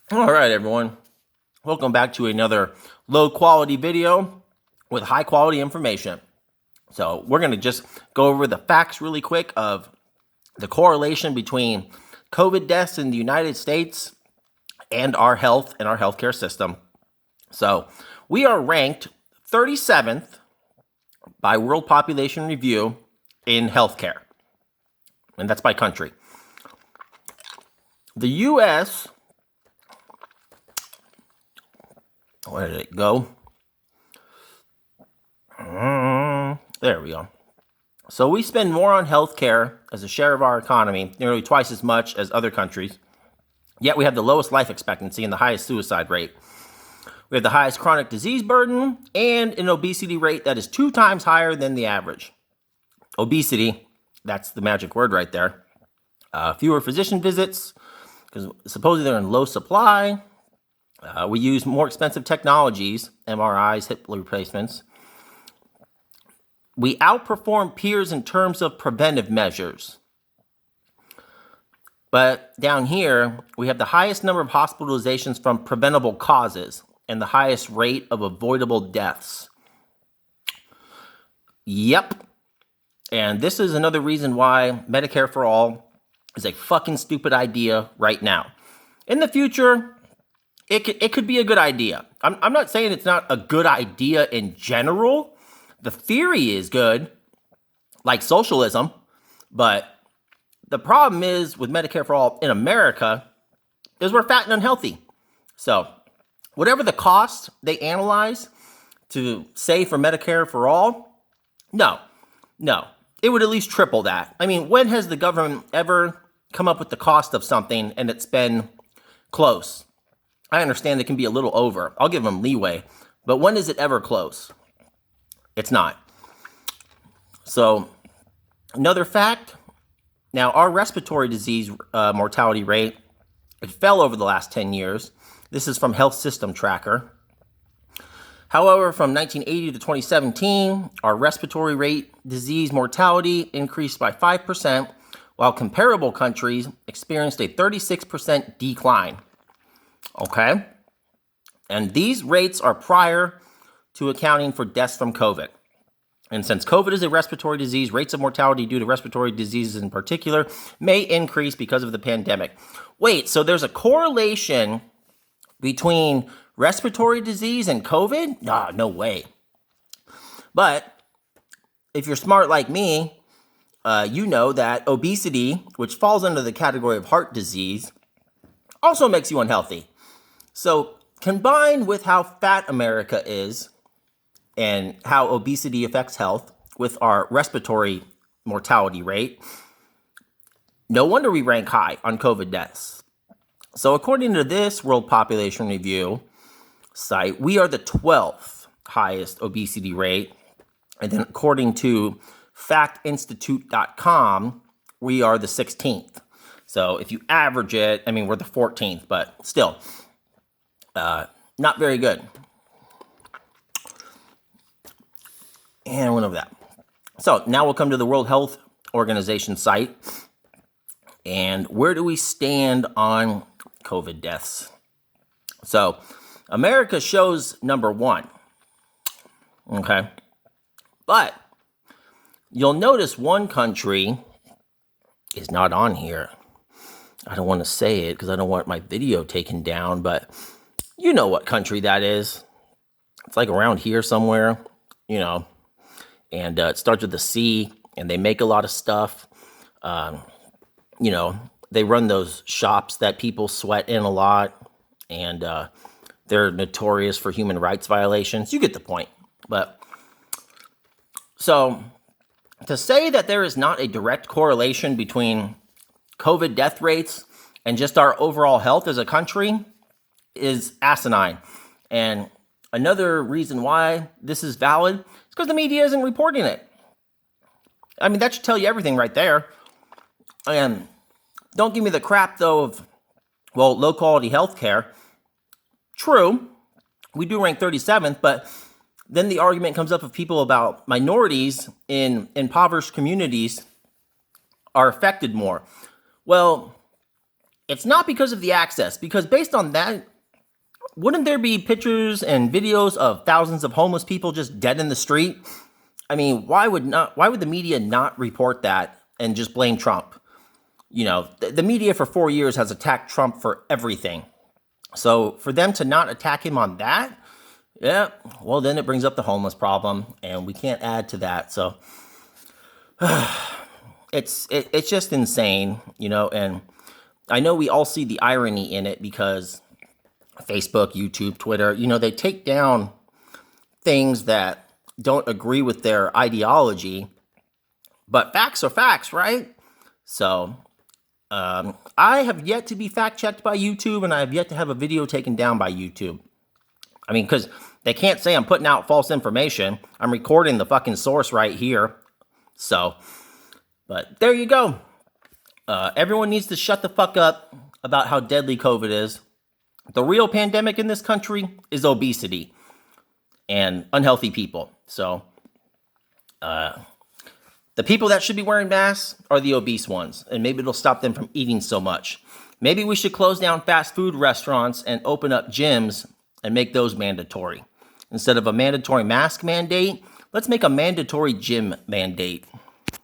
All right, everyone. Welcome back to another low quality video with high quality information. So we're going to just go over the facts really quick of the correlation between COVID deaths in the United States and our health and our healthcare system. So we are ranked 37th by World Population Review in healthcare, and that's by country. The U.S., where did it go? There we go. So we spend more on healthcare as a share of our economy, nearly twice as much as other countries. Yet we have the lowest life expectancy and the highest suicide rate. We have the highest chronic disease burden and an obesity rate that is 2 times higher than the average. Obesity, that's the magic word right there. Fewer physician visits, because supposedly they're in low supply. We use more expensive technologies, MRIs, hip replacements. We outperform peers in terms of preventive measures. But down here, we have the highest number of hospitalizations from preventable causes and the highest rate of avoidable deaths. Yep. And this is another reason why Medicare for All is a fucking stupid idea right now. In the future, it could be a good idea. I'm not saying it's not a good idea in general. The theory is good, like socialism, but the problem is with Medicare for All in America is we're fat and unhealthy. So whatever the cost they analyze to say for Medicare for All, no, it would at least triple that. I mean, when has the government ever come up with the cost of something and it's been close? I understand it can be a little over. I'll give them leeway. But when is it ever close? It's not. So, another fact. Now, our respiratory disease mortality rate, it fell over the last 10 years. This is from Health System Tracker. However, from 1980 to 2017, our respiratory rate disease mortality increased by 5%, while comparable countries experienced a 36% decline. Okay? And these rates are prior to accounting for deaths from COVID. And since COVID is a respiratory disease, rates of mortality due to respiratory diseases in particular may increase because of the pandemic. Wait, so there's a correlation between respiratory disease and COVID? Ah, no way. But if you're smart like me, you know that obesity, which falls under the category of heart disease, also makes you unhealthy. So combined with how fat America is and how obesity affects health with our respiratory mortality rate, no wonder we rank high on COVID deaths. So according to this World Population Review site, we are the 12th highest obesity rate. And then according to factinstitute.com, we are the 16th. So if you average it, I mean, we're the 14th, but still, not very good. And went over that. So now we'll come to the World Health Organization site. And where do we stand on COVID deaths? So America shows number 1. Okay. But you'll notice one country is not on here. I don't want to say it because I don't want my video taken down, but you know what country that is. It's like around here somewhere, you know, and it starts with a C, and they make a lot of stuff. You know, they run those shops that people sweat in a lot, and they're notorious for human rights violations. You get the point. But so to say that there is not a direct correlation between COVID death rates and just our overall health as a country is asinine. And another reason why this is valid is because the media isn't reporting it. I mean, that should tell you everything right there. And don't give me the crap, though, of, well, low-quality healthcare. True, we do rank 37th, but then the argument comes up of people about minorities in impoverished communities are affected more. Well, It's not because of the access, because based on that, wouldn't there be pictures and videos of thousands of homeless people just dead in the street? I mean, why would the media not report that and just blame Trump? You know, the media for 4 years has attacked Trump for everything. So for them to not attack him on that, yeah, well, then it brings up the homeless problem, and we can't add to that. So it's just insane, you know, and I know we all see the irony in it because Facebook, YouTube, Twitter, you know, they take down things that don't agree with their ideology, but facts are facts, right? So I have yet to be fact checked by YouTube, and I have yet to have a video taken down by YouTube. I mean, because they can't say I'm putting out false information. I'm recording the fucking source right here. So, but there you go. Everyone needs to shut the fuck up about how deadly COVID is. The real pandemic in this country is obesity and unhealthy people. So, the people that should be wearing masks are the obese ones, and maybe it'll stop them from eating so much. Maybe we should close down fast food restaurants and open up gyms and make those mandatory. Instead of a mandatory mask mandate, let's make a mandatory gym mandate.